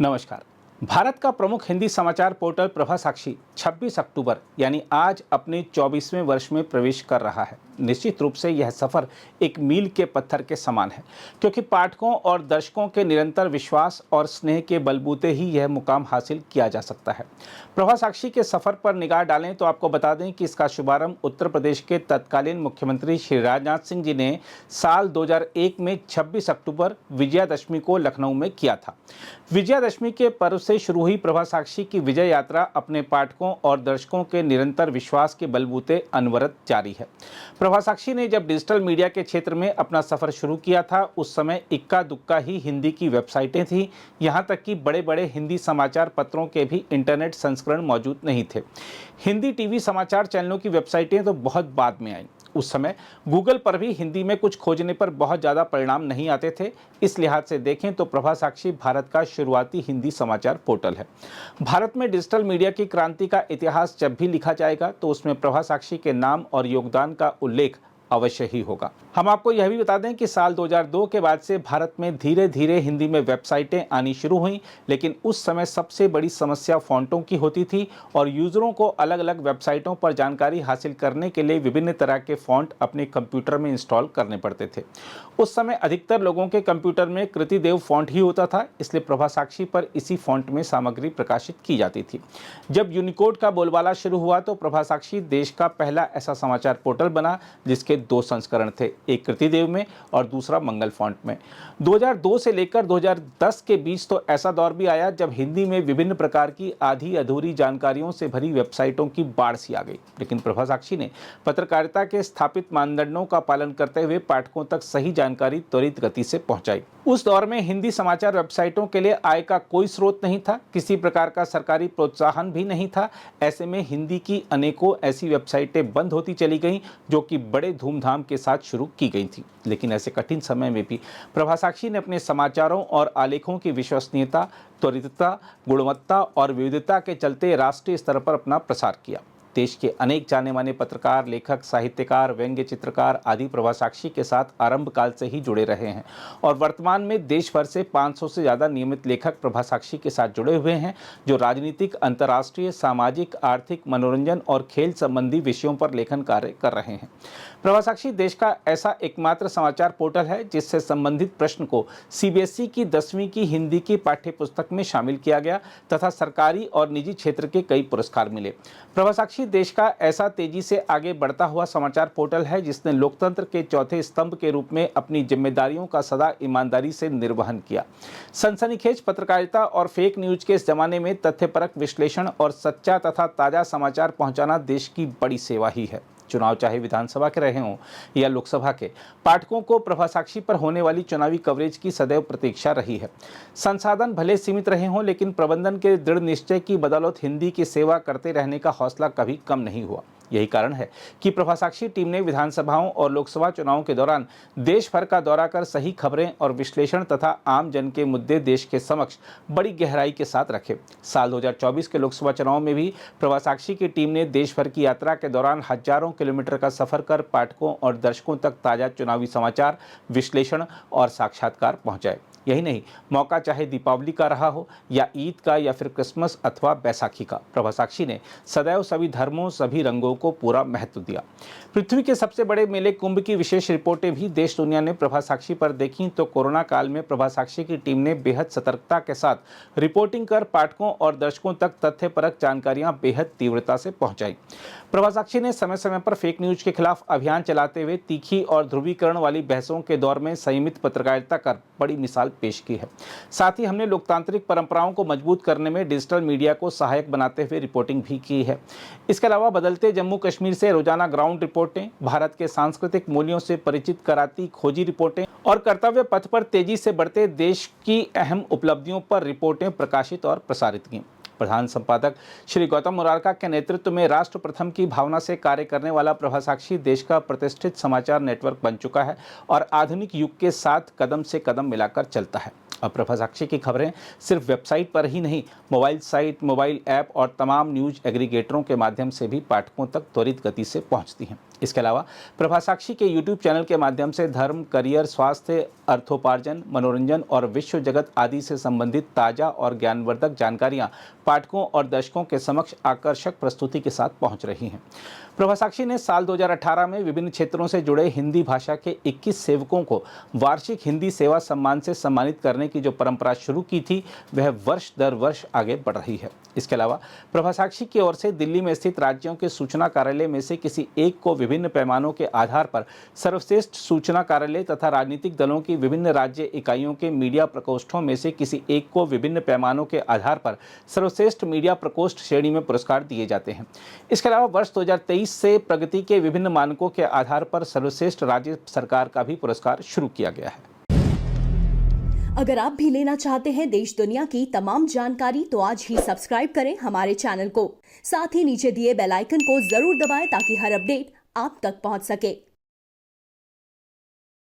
नमस्कार। भारत का प्रमुख हिंदी समाचार पोर्टल प्रभा साक्षी 26 अक्टूबर यानी आज अपने 24वें वर्ष में प्रवेश कर रहा है। निश्चित रूप से यह सफर एक मील के पत्थर के समान है, क्योंकि पाठकों और दर्शकों के निरंतर विश्वास और स्नेह के बलबूते ही यह मुकाम हासिल किया जा सकता है। प्रभा साक्षी के सफर पर निगाह डालें तो आपको बता दें कि इसका शुभारंभ उत्तर प्रदेश के तत्कालीन मुख्यमंत्री श्री राजनाथ सिंह जी ने साल 2001 में 26 अक्टूबर विजयादशमी को लखनऊ में किया था। विजयादशमी के पर्व से शुरू हुई प्रभा साक्षी की विजय यात्रा अपने पाठकों और दर्शकों के निरंतर विश्वास के बलबूते अनवरत जारी है। प्रभा साक्षी ने जब डिजिटल मीडिया के क्षेत्र में अपना सफर शुरू किया था, उस समय इक्का दुक्का ही हिंदी की वेबसाइटें थीं। यहां तक कि बड़े बड़े हिंदी समाचार पत्रों के भी इंटरनेट संस्करण मौजूद नहीं थे। हिंदी टीवी समाचार चैनलों की वेबसाइटें तो बहुत बाद में आईं। उस समय गूगल पर भी हिंदी में कुछ खोजने पर बहुत ज़्यादा परिणाम नहीं आते थे। इस लिहाज से देखें तो प्रभा साक्षी भारत का शुरुआती हिंदी समाचार पोर्टल है। भारत में डिजिटल मीडिया की क्रांति का इतिहास जब भी लिखा जाएगा तो उसमें प्रभा साक्षी के नाम और योगदान का उल्लेख अवश्य ही होगा। हम आपको यह भी बता दें कि साल 2002 के बाद से भारत में धीरे धीरे हिंदी में वेबसाइटें आनी शुरू हुईं, लेकिन उस समय सबसे बड़ी समस्या फ़ॉन्टों की होती थी और यूज़रों को अलग अलग वेबसाइटों पर जानकारी हासिल करने के लिए विभिन्न तरह के फ़ॉन्ट अपने कंप्यूटर में इंस्टॉल करने पड़ते थे। उस समय अधिकतर लोगों के कंप्यूटर में कृतिदेव फ़ॉन्ट ही होता था, इसलिए प्रभा साक्षी पर इसी फ़ॉन्ट में सामग्री प्रकाशित की जाती थी। जब यूनिकोड का बोलबाला शुरू हुआ तो प्रभा साक्षी देश का पहला ऐसा समाचार पोर्टल बना जिसके दो संस्करण थे, एक कृतिदेव में और दूसरा मंगल फॉन्ट में। 2002 से लेकर 2010 के बीच तो ऐसा दौर भी आया जब हिंदी में विभिन्न प्रकार की आधी अधूरी जानकारियों से भरी वेबसाइटों की बाढ़ सी आ गई, लेकिन प्रभा साक्षी ने पत्रकारिता के स्थापित मानदंडों का पालन करते हुए पाठकों तक सही जानकारी त्वरित गति से पहुंचाई। उस दौर में हिंदी समाचार वेबसाइटों के लिए आय का कोई स्रोत नहीं था, किसी प्रकार का सरकारी प्रोत्साहन भी नहीं था। ऐसे में हिंदी की अनेकों ऐसी वेबसाइटें बंद होती चली गईं जो कि बड़े धूमधाम के साथ शुरू की गई थी। लेकिन ऐसे कठिन समय में भी प्रभा साक्षी ने अपने समाचारों और आलेखों की विश्वसनीयता, त्वरितता, गुणवत्ता और विविधता के चलते राष्ट्रीय स्तर पर अपना प्रसार किया। देश के अनेक जाने माने पत्रकार, लेखक, साहित्यकार, व्यंग्य चित्रकार आदि प्रभा साक्षी के साथ आरंभ काल से ही जुड़े रहे हैं और वर्तमान में देश भर से 500 से ज़्यादा नियमित लेखक प्रभा साक्षी के साथ जुड़े हुए हैं, जो राजनीतिक, अंतर्राष्ट्रीय, सामाजिक, आर्थिक, मनोरंजन और खेल संबंधी विषयों पर लेखन कार्य कर रहे हैं। प्रभा साक्षी देश का ऐसा एकमात्र समाचार पोर्टल है जिससे संबंधित प्रश्न को सीबीएसई की 10वीं की हिंदी की पाठ्यपुस्तक में शामिल किया गया तथा सरकारी और निजी क्षेत्र के कई पुरस्कार मिले। प्रभा साक्षी देश का ऐसा तेजी से आगे बढ़ता हुआ समाचार पोर्टल है जिसने लोकतंत्र के चौथे स्तंभ के रूप में अपनी जिम्मेदारियों का सदा ईमानदारी से निर्वहन किया। सनसनीखेज पत्रकारिता और फेक न्यूज के इस जमाने में तथ्यपरक विश्लेषण और सच्चा तथा ताजा समाचार पहुंचाना देश की बड़ी सेवा ही है। चुनाव चाहे विधानसभा के रहे हों या लोकसभा के, पाठकों को प्रभा साक्षी पर होने वाली चुनावी कवरेज की सदैव प्रतीक्षा रही है। संसाधन भले सीमित रहे हों, लेकिन प्रबंधन के दृढ़ निश्चय की बदौलत हिंदी की सेवा करते रहने का हौसला कभी कम नहीं हुआ। यही कारण है कि प्रभा साक्षी टीम ने विधानसभाओं और लोकसभा चुनावों के दौरान देश भर का दौरा कर सही खबरें और विश्लेषण तथा आम जन के मुद्दे देश के समक्ष बड़ी गहराई के साथ रखे। साल 2024 के लोकसभा चुनाव में भी प्रभा साक्षी की टीम ने देश भर की यात्रा के दौरान हजारों किलोमीटर का सफर कर पाठकों और दर्शकों तक ताजा चुनावी समाचार, विश्लेषण और साक्षात्कार पहुंचाए। यही नहीं, मौका चाहे दीपावली का रहा हो या ईद का या फिर क्रिसमस अथवा बैसाखी का, प्रभा साक्षी ने सदैव सभी धर्मों, सभी रंगों को पूरा महत्व दिया। पृथ्वी के सबसे बड़े मेले कुंभ की विशेष रिपोर्टें भी देश दुनिया ने प्रभा साक्षी पर देखी तो कोरोना काल में प्रभा साक्षी की टीम ने बेहद सतर्कता के साथ रिपोर्टिंग कर पाठकों और दर्शकों तक तथ्यपरक जानकारियां बेहद तीव्रता से पहुंचाई। प्रभा साक्षी ने समय समय पर फेक न्यूज के खिलाफ अभियान चलाते हुए तीखी और ध्रुवीकरण वाली बहसों के दौर में संयमित पत्रकारिता कर बड़ी मिसाल पेश की है। साथ ही हमने लोकतांत्रिक परंपराओं को मजबूत करने में डिजिटल मीडिया को सहायक बनाते हुए रिपोर्टिंग भी की है। इसके अलावा बदलते जम्मू कश्मीर से रोजाना ग्राउंड रिपोर्टें, भारत के सांस्कृतिक मूल्यों से परिचित कराती खोजी रिपोर्टें और कर्तव्य पथ पर तेजी से बढ़ते देश की अहम उपलब्धियों पर रिपोर्टें प्रकाशित और प्रसारित की। प्रधान संपादक श्री गौतम मुरारका के नेतृत्व में राष्ट्र प्रथम की भावना से कार्य करने वाला प्रभा साक्षी देश का प्रतिष्ठित समाचार नेटवर्क बन चुका है और आधुनिक युग के साथ कदम से कदम मिलाकर चलता है। अब प्रभा साक्षी की खबरें सिर्फ वेबसाइट पर ही नहीं, मोबाइल साइट, मोबाइल ऐप और तमाम न्यूज एग्रीगेटरों के माध्यम से भी पाठकों तक त्वरित गति से पहुंचती हैं। इसके अलावा प्रभा साक्षी के यूट्यूब चैनल के माध्यम से धर्म, करियर, स्वास्थ्य, अर्थोपार्जन, मनोरंजन और विश्व जगत आदि से संबंधित ताज़ा और ज्ञानवर्धक जानकारियां पाठकों और दर्शकों के समक्ष आकर्षक प्रस्तुति के साथ पहुंच रही हैं। प्रभा साक्षी ने साल 2018 में विभिन्न क्षेत्रों से जुड़े हिंदी भाषा के 21 सेवकों को वार्षिक हिंदी सेवा सम्मान से सम्मानित करने की जो परंपरा शुरू की थी, वह वर्ष दर वर्ष आगे बढ़ रही है। इसके अलावा प्रभा साक्षी की ओर से दिल्ली में स्थित राज्यों के सूचना कार्यालय में से किसी एक को विभिन्न पैमानों के आधार पर सर्वश्रेष्ठ सूचना कार्यालय तथा राजनीतिक दलों की विभिन्न राज्य इकाइयों के मीडिया प्रकोष्ठों में से किसी एक को विभिन्न पैमानों के आधार पर सर्वश्रेष्ठ मीडिया प्रकोष्ठ श्रेणी में पुरस्कार दिए जाते हैं। इसके अलावा वर्ष 2023 से प्रगति के विभिन्न मानकों के आधार पर सर्वश्रेष्ठ राज्य सरकार का भी पुरस्कार शुरू किया गया है। अगर आप भी लेना चाहते हैं देश दुनिया की तमाम जानकारी तो आज ही सब्सक्राइब करें हमारे चैनल को। साथ ही नीचे दिए बेल आइकन को जरूर दबाएं ताकि हर अपडेट आप तक पहुंच सके।